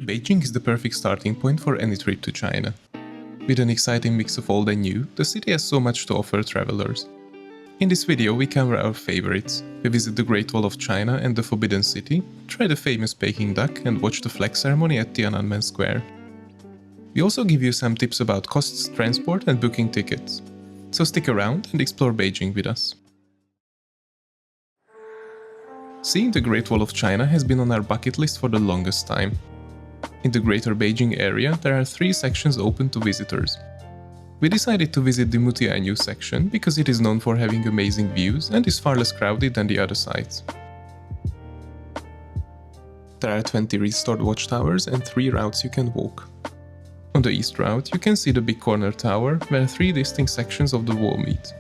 Beijing is the perfect starting point for any trip to China. With an exciting mix of old and new, the city has so much to offer travelers. In this video we cover our favorites. We visit the Great Wall of China and the Forbidden City, try the famous Peking Duck and watch the flag ceremony at Tiananmen Square. We also give you some tips about costs, transport and booking tickets. So stick around and explore Beijing with us. Seeing the Great Wall of China has been on our bucket list for the longest time. In the greater Beijing area, there are 3 sections open to visitors. We decided to visit the Mutianyu section because it is known for having amazing views and is far less crowded than the other sites. There are 20 restored watchtowers and 3 routes you can walk. On the east route, you can see the big corner tower where 3 distinct sections of the wall meet.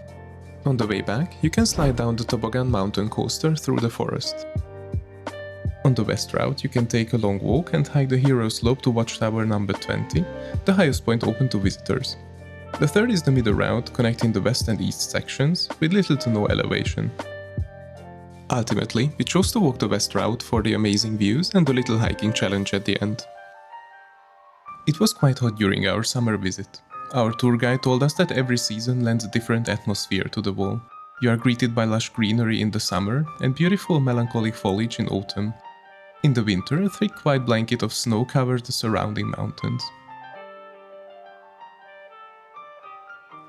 On the way back, you can slide down the toboggan mountain coaster through the forest. On the west route, you can take a long walk and hike the hero slope to watchtower number 20, the highest point open to visitors. The third is the middle route, connecting the west and east sections, with little to no elevation. Ultimately, we chose to walk the west route for the amazing views and the little hiking challenge at the end. It was quite hot during our summer visit. Our tour guide told us that every season lends a different atmosphere to the wall. You are greeted by lush greenery in the summer and beautiful melancholic foliage in autumn. In the winter, a thick white blanket of snow covers the surrounding mountains.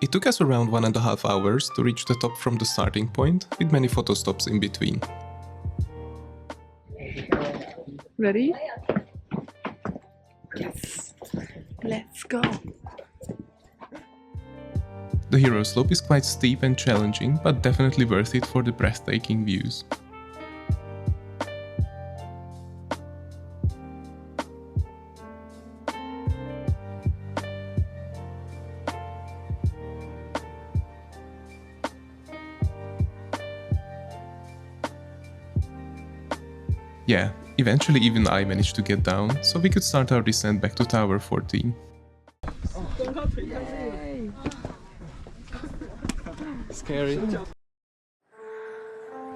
It took us around 1.5 hours to reach the top from the starting point, with many photo stops in between. Ready? Yes. Let's go. The hero slope is quite steep and challenging, but definitely worth it for the breathtaking views. Yeah, eventually even I managed to get down, so we could start our descent back to Tower 14. Scary.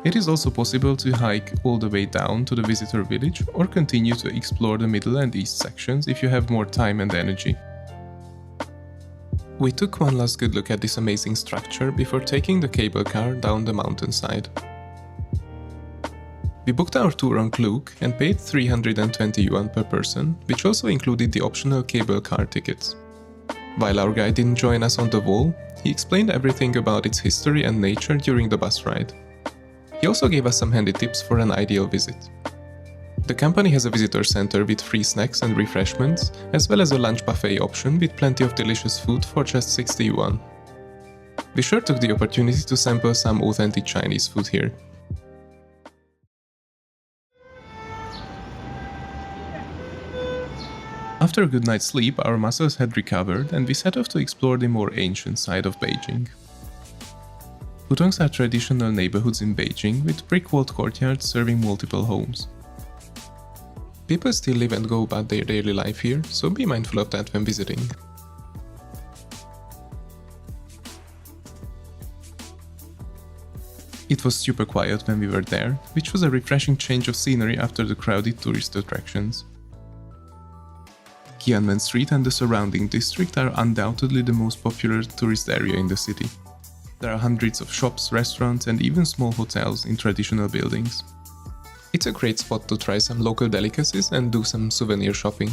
It is also possible to hike all the way down to the visitor village or continue to explore the middle and east sections if you have more time and energy. We took one last good look at this amazing structure before taking the cable car down the mountainside. We booked our tour on Klook and paid 320 yuan per person, which also included the optional cable car tickets. While our guide didn't join us on the wall, he explained everything about its history and nature during the bus ride. He also gave us some handy tips for an ideal visit. The company has a visitor center with free snacks and refreshments, as well as a lunch buffet option with plenty of delicious food for just 60 yuan. We sure took the opportunity to sample some authentic Chinese food here. After a good night's sleep, our muscles had recovered and we set off to explore the more ancient side of Beijing. Hutongs are traditional neighborhoods in Beijing with brick-walled courtyards serving multiple homes. People still live and go about their daily life here, so be mindful of that when visiting. It was super quiet when we were there, which was a refreshing change of scenery after the crowded tourist attractions. Quianmen Street and the surrounding district are undoubtedly the most popular tourist area in the city. There are hundreds of shops, restaurants and even small hotels in traditional buildings. It's a great spot to try some local delicacies and do some souvenir shopping.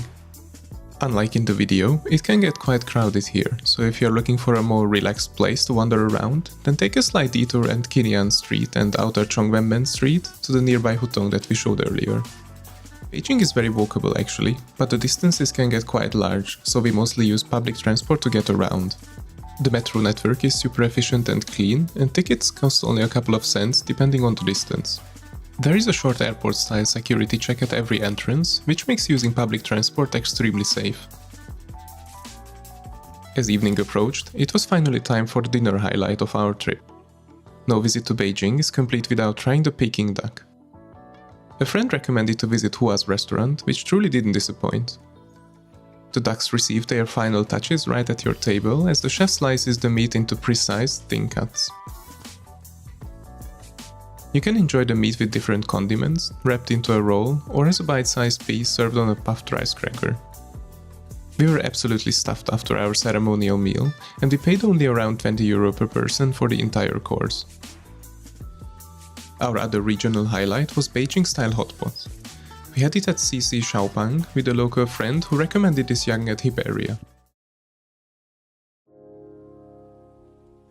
Unlike in the video, it can get quite crowded here, so if you're looking for a more relaxed place to wander around, then take a slight detour at Quianmen Street and outer Quianmen Street to the nearby Hutong that we showed earlier. Beijing is very walkable actually, but the distances can get quite large, so we mostly use public transport to get around. The metro network is super efficient and clean, and tickets cost only a couple of cents depending on the distance. There is a short airport-style security check at every entrance, which makes using public transport extremely safe. As evening approached, it was finally time for the dinner highlight of our trip. No visit to Beijing is complete without trying the Peking Duck. A friend recommended to visit Hua's restaurant, which truly didn't disappoint. The ducks receive their final touches right at your table as the chef slices the meat into precise, thin cuts. You can enjoy the meat with different condiments, wrapped into a roll, or as a bite-sized piece served on a puffed rice cracker. We were absolutely stuffed after our ceremonial meal, and we paid only around €20 per person for the entire course. Our other regional highlight was Beijing-style hot pot. We had it at CC Xiaopang with a local friend who recommended this young and hip area.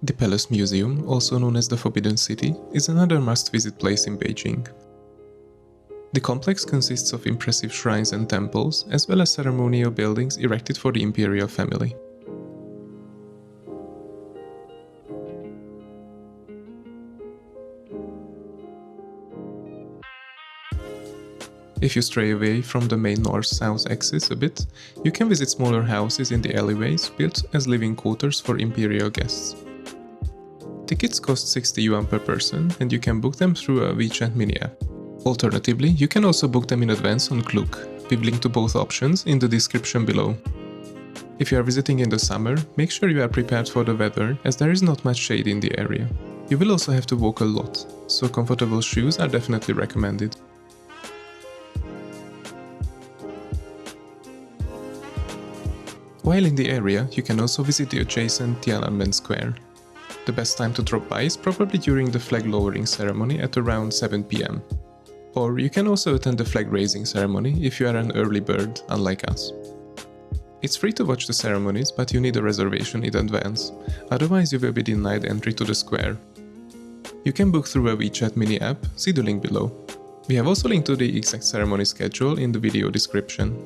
The Palace Museum, also known as the Forbidden City, is another must-visit place in Beijing. The complex consists of impressive shrines and temples, as well as ceremonial buildings erected for the imperial family. If you stray away from the main north-south axis a bit, you can visit smaller houses in the alleyways built as living quarters for imperial guests. Tickets cost 60 yuan per person, and you can book them through a WeChat mini app. Alternatively, you can also book them in advance on Klook. We've linked to both options in the description below. If you are visiting in the summer, make sure you are prepared for the weather, as there is not much shade in the area. You will also have to walk a lot, so comfortable shoes are definitely recommended. While in the area, you can also visit the adjacent Tiananmen Square. The best time to drop by is probably during the flag lowering ceremony at around 7 PM. Or you can also attend the flag raising ceremony if you are an early bird, unlike us. It's free to watch the ceremonies, but you need a reservation in advance, otherwise you will be denied entry to the square. You can book through a WeChat mini app, see the link below. We have also linked to the exact ceremony schedule in the video description.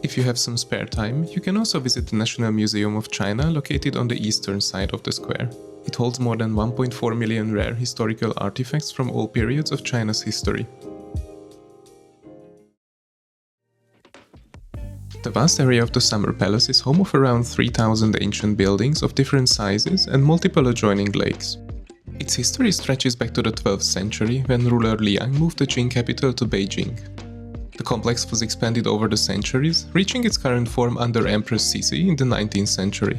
If you have some spare time, you can also visit the National Museum of China located on the eastern side of the square. It holds more than 1.4 million rare historical artifacts from all periods of China's history. The vast area of the Summer Palace is home of around 3,000 ancient buildings of different sizes and multiple adjoining lakes. Its history stretches back to the 12th century when ruler Liang moved the Qing capital to Beijing. The complex was expanded over the centuries, reaching its current form under Empress Sisi in the 19th century.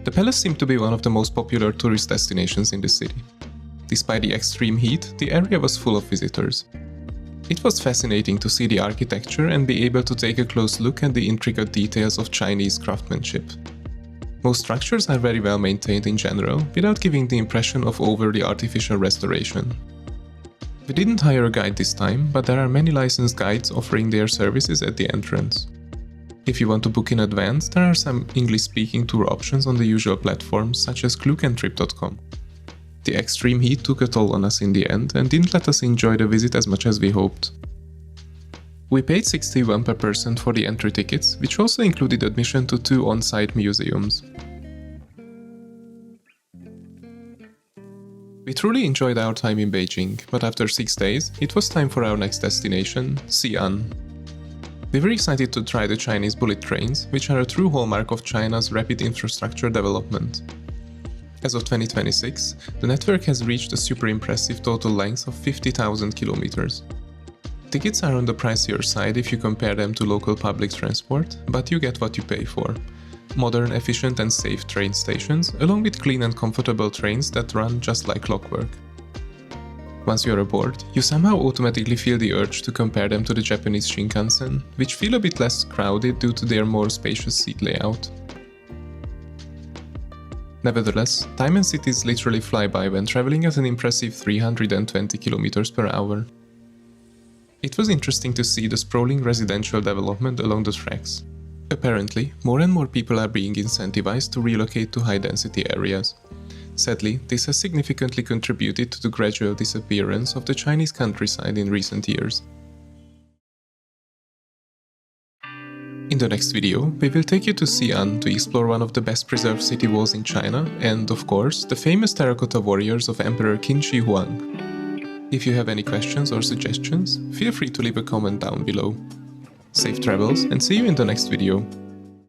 The palace seemed to be one of the most popular tourist destinations in the city. Despite the extreme heat, the area was full of visitors. It was fascinating to see the architecture and be able to take a close look at the intricate details of Chinese craftsmanship. Most structures are very well maintained in general, without giving the impression of overly artificial restoration. We didn't hire a guide this time, but there are many licensed guides offering their services at the entrance. If you want to book in advance, there are some English-speaking tour options on the usual platforms such as Klook and Trip.com. The extreme heat took a toll on us in the end and didn't let us enjoy the visit as much as we hoped. We paid 60 yuan per person for the entry tickets, which also included admission to 2 on-site museums. We truly enjoyed our time in Beijing, but after 6 days, it was time for our next destination, Xi'an. We were excited to try the Chinese bullet trains, which are a true hallmark of China's rapid infrastructure development. As of 2026, the network has reached a super impressive total length of 50,000 kilometers. Tickets are on the pricier side if you compare them to local public transport, but you get what you pay for. Modern, efficient and safe train stations, along with clean and comfortable trains that run just like clockwork. Once you're aboard, you somehow automatically feel the urge to compare them to the Japanese Shinkansen, which feel a bit less crowded due to their more spacious seat layout. Nevertheless, time and cities literally fly by when traveling at an impressive 320 km per hour. It was interesting to see the sprawling residential development along the tracks. Apparently, more and more people are being incentivized to relocate to high-density areas. Sadly, this has significantly contributed to the gradual disappearance of the Chinese countryside in recent years. In the next video, we will take you to Xi'an to explore one of the best preserved city walls in China and, of course, the famous terracotta warriors of Emperor Qin Shi Huang. If you have any questions or suggestions, feel free to leave a comment down below. Safe travels and see you in the next video.